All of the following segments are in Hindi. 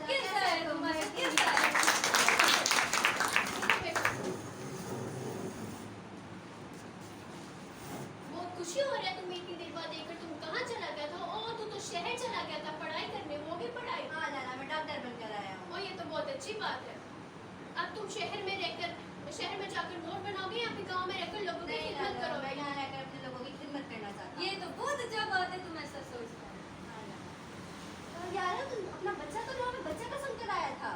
कैसा है तुम्हारा, कैसा है? बहुत खुशी हो रहा है तुम्हें इतनी देर बाद देखकर। तुम कहाँ चला गया था? ओ तू तो शहर चला गया था पढ़ाई करने। वो भी पढ़ाई? हाँ नाना, मैं डॉक्टर बनकर आया हूँ। ओ ये तो बहुत अच्छी बात है। अब तुम शहर में जाकर नोट बनाओगे या फिर गांव में रहकर लोगों की खिदमत करोगे? मैं यहाँ रहकर अपने लोगों की खिदमत करना चाहता हूँ। ये तो बहुत अच्छा बात है, तुम ऐसा सोचते हो। तो यार तुम अपना बच्चा तो लो, बच्चा का सुनकर आया था।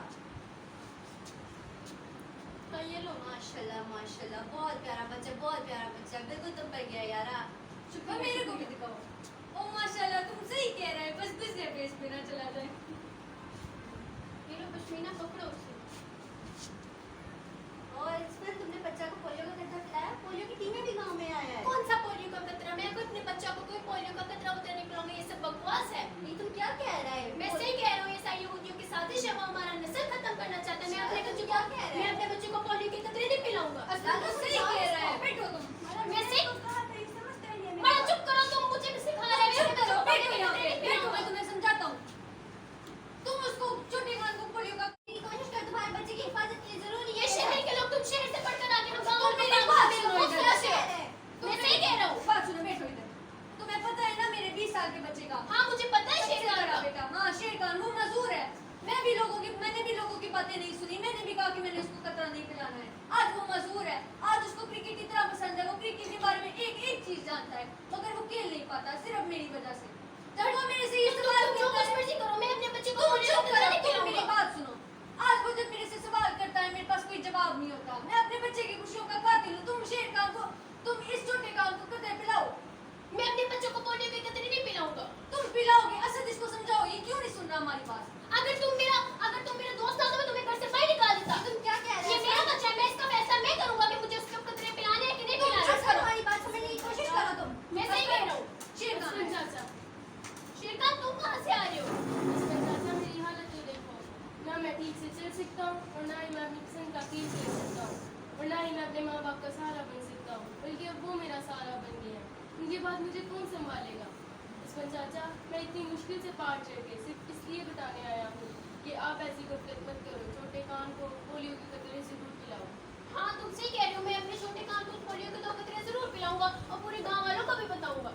हाँ ये लो। माशाल्लाह माशाल्लाह, बहुत प्यारा बच्चा, बहुत प्यारा बच्चा, बिल्कुल तुम पर गया यार। और मेरे को भी दिखाओ। ओ माशाल्लाह, तुम सही कह रहे हैं, बस दूसरे पेज पे ना चला जाए। ये लो पश्मीना, पकड़ो उसे। और इसमें तुमने बच्चा को पोलियो का कतरा पिलाया? पोलियो की टीमें भी गांव में आया है। कौन सा पोलियो का कतरा? मैं कोई अपने बच्चा को कोई पोलियो का कतरा उतर नहीं पिलाऊंगी। ये सब बकवास है। ये तुम क्या कह रहा है? मैं सही कह रहा हूँ। ये सारी यहूदियों की साजिश है। वो हमारा नस्ल खत्म करना चाहता है। मैं अपने बच्चे क्या कह रहे हैं? मैं अपने बच्चे को पोलियो के कतरे नहीं पिलाऊंगा। तुम तो सही कह रहे हैं, बैठो तुम। मैं सही समझते नहीं है। बड़ा चुप करो। तुम मुझे भी सिखा रहे हो। चुप करो, बैठो पोलियो के यहाँ कतरे पे, नहीं बैठो, पिलाऊंगा। मैं तुम्हें समझाता हूँ। तुम उसको छोटे कान को पोलियो का कोशिश कर, तुम्हारे बच्चे की हिफाजत के लिए जरूरी ये है। शहर के लोग, तुम शहर से पढ़कर आके हम गाँव तुम में मेरी बात सुनो इधर। मैं सही कह रहा हूँ। बात सुनो, बैठो इधर। तुम्हें पता है ना मेरे 20 साल के बच्चे का? हाँ मुझे पता है सबसे शेरखान बड़ा का। बेटा, हाँ शेरखान, वो मजदूर है। मैंने भी लोगों की बातें नहीं सुनी। मैंने भी कहा कि मैंने उसको कतरा नहीं पिलाना है। आज वो मजदूर है, आज उसको क्रिकेट इतना पसंद है, वो क्रिकेट के बारे में एक चीज जानता है, मगर वो खेल नहीं पाता सिर्फ मेरी वजह से। जब वो मेरे से ये सवाल जो करता कुछ है, मर्जी करो, मैं अपने बच्चे को तुम पोलियो चुप का कतरा करो, नहीं तुम मेरी पिलाऊंगा। बात सुनो। आज वो जब मेरे से सवाल करता है, मेरे पास कोई जवाब नहीं होता। मैं अपने बच्चे की खुशियों का कातिल हूँ। तुम शेरखान को, तुम इस छोटे कान को कतरे पिलाओ। मैं अपने बच्चों को पोलियो के कतरे नहीं पिलाऊंगा। तुम पिलाओगे? असद इसको समझाओ, ये क्यों नहीं सुन रहा हमारी बात? अगर तुम मेरा दोस्त था तो मैं तुम्हें घर से बाहर निकाल देता। तुम क्या कह रहे ये हो? मेरा बच्चा है, मैं इसका फैसला मैं करूंगा कि मुझे उसके कतरे पिलाने हैं कि नहीं तुम पिलाने। चुप करो, हमारी बात समझने की कोशिश करो तुम। मैं सही कह रहा हूँ। शेरखान, चाचा, शेरखान तुम कहाँ से आ रहे हो? चाचा मेरी हालत तो देखो, ना मैं ठीक से चल सकता हूँ और ना ही मैं अपनी पसंद का खेल खेल सकता हूँ और ना ही मैं अपने माँ बाप का सहारा बन सकता हूँ, बल्कि अब वो मेरा सहारा बन गया है। उनके बाद मुझे कौन संभालेगा? इसमें चाचा, मैं इतनी मुश्किल से पार चढ़ के सिर्फ इसलिए बताने आया हूँ कि आप ऐसी गफलत मत करो। छोटे कान को पोलियो के कतरे से दूर पिलाओ। हाँ तुम सही कह रहे हो। मैं अपने छोटे कान को पोलियो के 2 कतरे जरूर पिलाऊंगा और पूरे गाँव वालों को भी बताऊंगा।